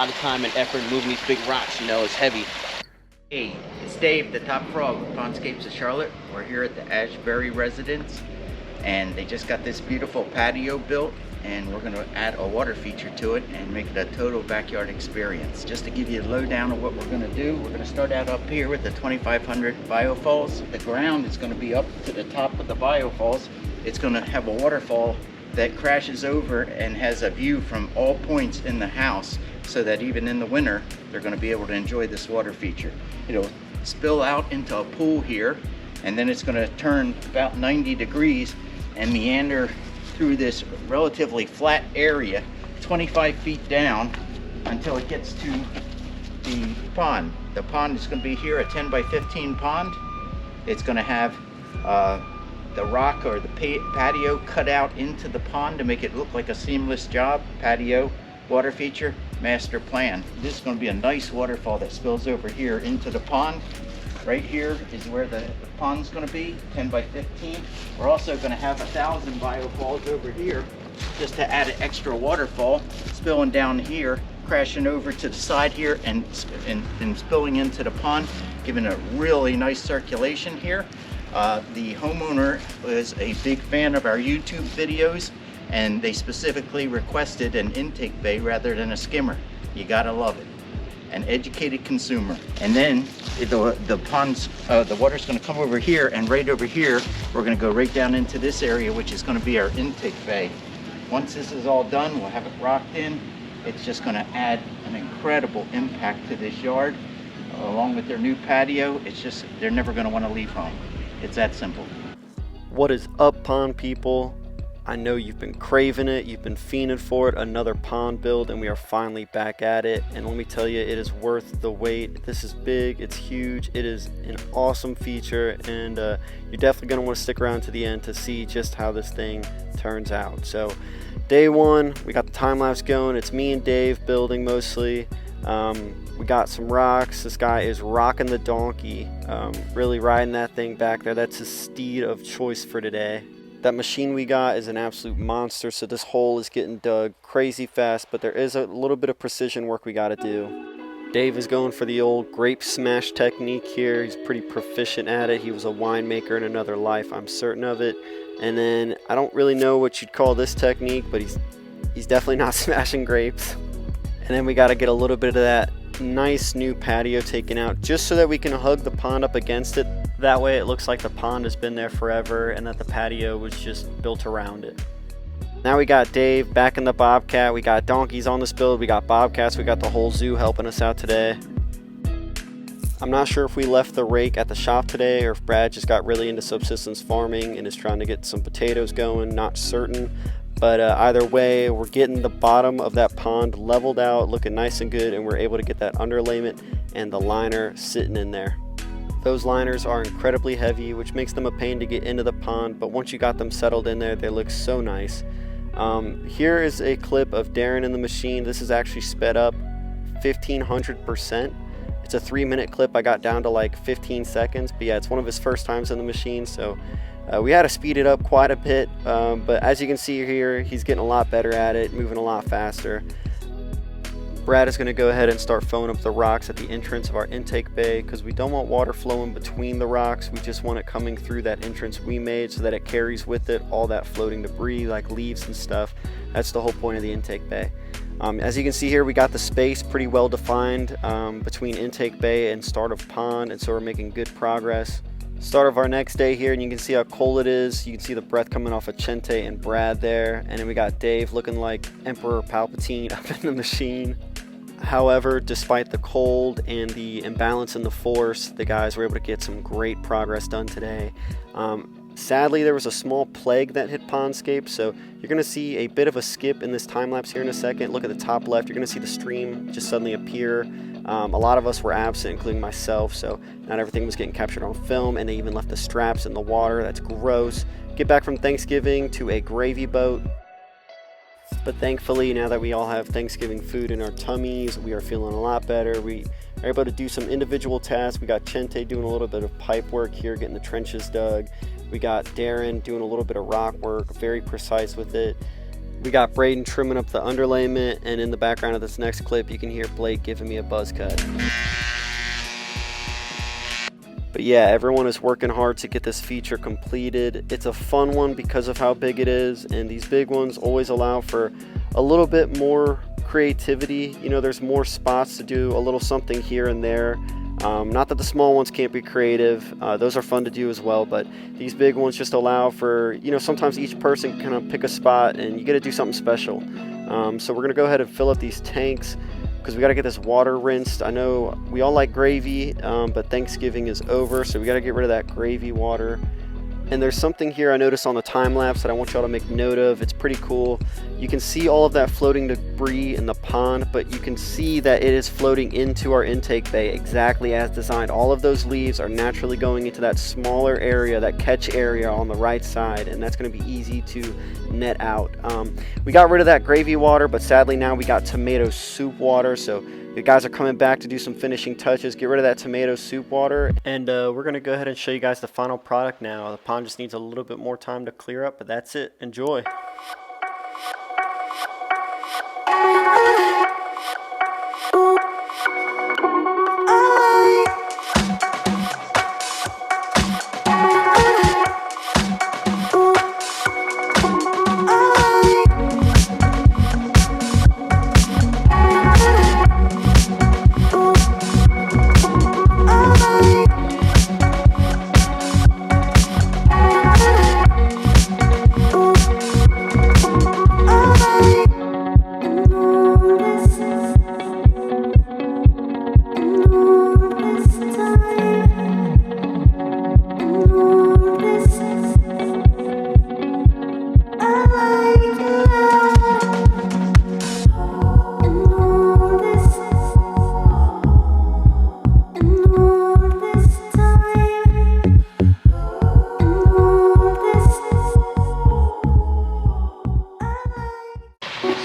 lot of time and effort moving these big rocks, you know, it's heavy. Hey, it's Dave, the top frog with Pondscapes of Charlotte. We're here at the Ashbury residence, and they just got this beautiful patio built, and we're going to add a water feature to it and make it a total backyard experience. Just to give you a lowdown of what we're going to do, we're going to start out up here with the 2500 biofalls. The ground is going to be up to the top of the biofalls. It's going to have a waterfall that crashes over and has a view from all points in the house, so that even in the winter they're going to be able to enjoy this water feature. It'll spill out into a pool here, and then it's going to turn about 90 degrees and meander through this relatively flat area 25 feet down until it gets to the pond. The pond is going to be here, a 10 by 15 pond. It's going to have the rock or the patio cut out into the pond to make it look like a seamless job. Patio, water feature, master plan. This is going to be a nice waterfall that spills over here into the pond. Right here is where the pond's going to be, 10 by 15. We're also going to have 1,000 biofalls over here just to add an extra waterfall spilling down here, crashing over to the side here and spilling into the pond, giving a really nice circulation here. The homeowner is a big fan of our YouTube videos, and they specifically requested an intake bay rather than a skimmer. You gotta love it. An educated consumer. And then the water's gonna come over here, and right over here, we're gonna go right down into this area, which is gonna be our intake bay. Once this is all done, we'll have it rocked in. It's just gonna add an incredible impact to this yard. Along with their new patio, it's just, they're never gonna wanna leave home. It's that simple. What is up, pond people? I know you've been craving it, you've been fiending for it, another pond build, and we are finally back at it. And let me tell you, it is worth the wait. This is big, it's huge, it is an awesome feature, and you're definitely going to want to stick around to the end to see just how this thing turns out. So day one, we got the time lapse going. It's me and Dave building mostly. We got some rocks. This guy is rocking the donkey, really riding that thing back there. That's his steed of choice for today. That machine we got is an absolute monster, so this hole is getting dug crazy fast, but there is a little bit of precision work we got to do. Dave is going for the old grape smash technique here. He's pretty proficient at it. He was a winemaker in another life, I'm certain of it. And then I don't really know what you'd call this technique, but he's definitely not smashing grapes. And then we got to get a little bit of that nice new patio taken out, just so that we can hug the pond up against it. That way it looks like the pond has been there forever and that the patio was just built around it. Now we got Dave back in the Bobcat. We got donkeys on this build. We got Bobcats. We got the whole zoo helping us out today. I'm not sure if we left the rake at the shop today or if Brad just got really into subsistence farming and is trying to get some potatoes going. Not certain. But either way, we're getting the bottom of that pond leveled out, looking nice and good, and we're able to get that underlayment and the liner sitting in there. Those liners are incredibly heavy, which makes them a pain to get into the pond, but once you got them settled in there, they look so nice. Here is a clip of Darren in the machine. This is actually sped up 1500%. It's a 3-minute clip. I got down to like 15 seconds, but yeah, it's one of his first times in the machine, so we had to speed it up quite a bit, but as you can see here, he's getting a lot better at it, moving a lot faster. Brad is going to go ahead and start filling up the rocks at the entrance of our intake bay, because we don't want water flowing between the rocks. We just want it coming through that entrance we made so that it carries with it all that floating debris like leaves and stuff. That's the whole point of the intake bay. As you can see here, we got the space pretty well defined between intake bay and start of pond, and so we're making good progress. Start of our next day here, and you can see how cold it is. You can see the breath coming off of Chente and Brad there, and then we got Dave looking like Emperor Palpatine up in the machine. However, despite the cold and the imbalance in the force, the guys were able to get some great progress done today. Sadly, there was a small plague that hit Pondscape, so you're going to see a bit of a skip in this time lapse here in a second. Look at the top left, you're going to see the stream just suddenly appear. A lot of us were absent, including myself, so not everything was getting captured on film, and they even left the straps in the water. That's gross. Get back from Thanksgiving to a gravy boat. But thankfully, now that we all have Thanksgiving food in our tummies, we are feeling a lot better. We are able to do some individual tasks. We got Chente doing a little bit of pipe work here, getting the trenches dug. We got Darren doing a little bit of rock work, very precise with it. We got Braden trimming up the underlayment, and in the background of this next clip, you can hear Blake giving me a buzz cut. But yeah, everyone is working hard to get this feature completed. It's a fun one because of how big it is, and these big ones always allow for a little bit more creativity. You know, there's more spots to do a little something here and there. Not that the small ones can't be creative, those are fun to do as well, but these big ones just allow for, you know, sometimes each person can kind of pick a spot and you get to do something special. So we're gonna go ahead and fill up these tanks because we got to get this water rinsed. I know we all like gravy, but Thanksgiving is over, so we got to get rid of that gravy water. And there's something here I noticed on the time lapse that I want y'all to make note of. It's pretty cool. You can see all of that floating debris in the pond, but you can see that it is floating into our intake bay exactly as designed. All of those leaves are naturally going into that smaller area, that catch area on the right side, and that's going to be easy to net out. We got rid of that gravy water, but sadly now we got tomato soup water, so the guys are coming back to do some finishing touches, get rid of that tomato soup water, and we're going to go ahead and show you guys the final product now. The pond just needs a little bit more time to clear up, but that's it. Enjoy.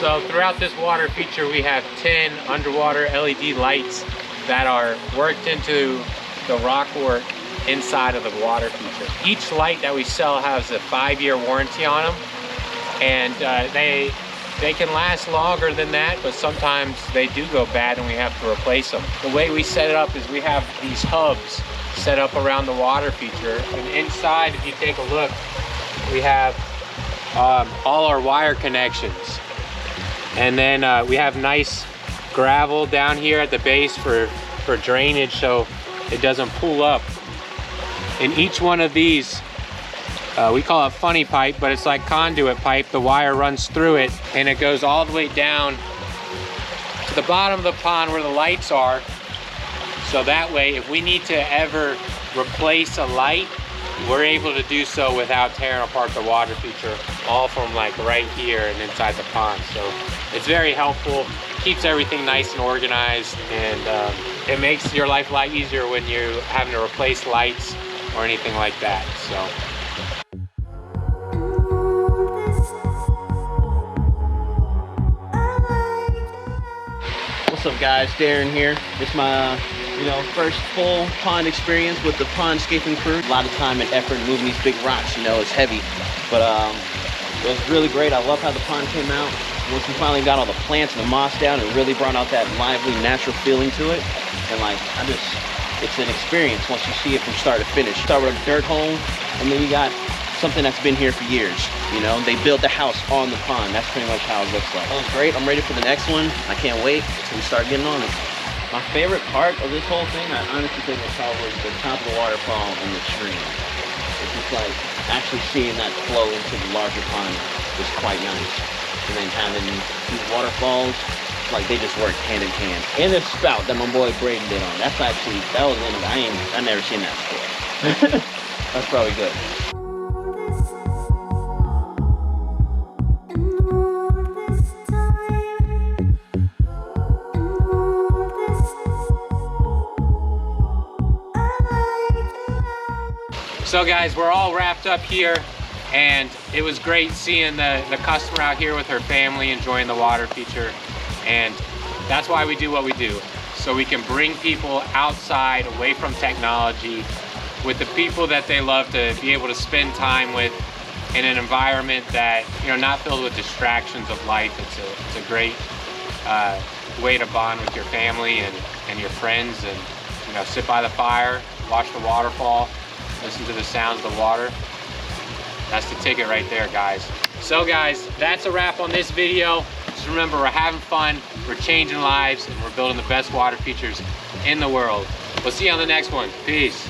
So throughout this water feature, we have 10 underwater LED lights that are worked into the rock work inside of the water feature. Each light that we sell has a 5-year warranty on them, and they can last longer than that, but sometimes they do go bad and we have to replace them. The way we set it up is we have these hubs set up around the water feature, and inside, if you take a look, we have all our wire connections. And then we have nice gravel down here at the base for drainage so it doesn't pool up. In each one of these, we call it funny pipe, but it's like conduit pipe. The wire runs through it and it goes all the way down to the bottom of the pond where the lights are. So that way, if we need to ever replace a light, we're able to do so without tearing apart the water feature, all from like right here and inside the pond. So it's very helpful, keeps everything nice and organized, and it makes your life a lot easier when you're having to replace lights or anything like that. So. What's up, guys? Darren here. It's my first full pond experience with the Pondscaping crew. A lot of time and effort moving these big rocks. It's heavy, but it was really great. I love how the pond came out. Once we finally got all the plants and the moss down, it really brought out that lively, natural feeling to it. And it's an experience once you see it from start to finish. Start with a dirt hole, and then you got something that's been here for years. They built the house on the pond. That's pretty much how it looks like. That was great. I'm ready for the next one. I can't wait till we start getting on it. My favorite part of this whole thing, I honestly think, was probably the top of the waterfall and the stream. It's just like actually seeing that flow into the larger pond was quite nice. And then having these waterfalls, like they just work hand in hand. And the spout that my boy Braden did on, that was one of I never seen that before. That's probably good. So guys, we're all wrapped up here, and it was great seeing the customer out here with her family enjoying the water feature. And that's why we do what we do, so we can bring people outside, away from technology, with the people that they love to be able to spend time with in an environment that, you know, not filled with distractions of life. It's a great way to bond with your family and your friends, and, you know, sit by the fire, watch the waterfall, listen to the sounds of the water. That's the ticket right there, guys. So guys, that's a wrap on this video. Just remember, we're having fun, we're changing lives, and we're building the best water features in the world. We'll see you on the next one. Peace.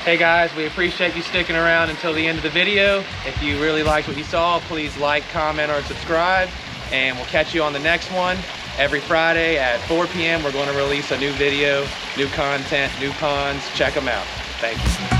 Hey guys, we appreciate you sticking around until the end of the video. If you really liked what you saw, please like, comment, or subscribe, and we'll catch you on the next one. Every Friday at 4 p.m. we're going to release a new video, new content, new ponds. Check them out. Thank you.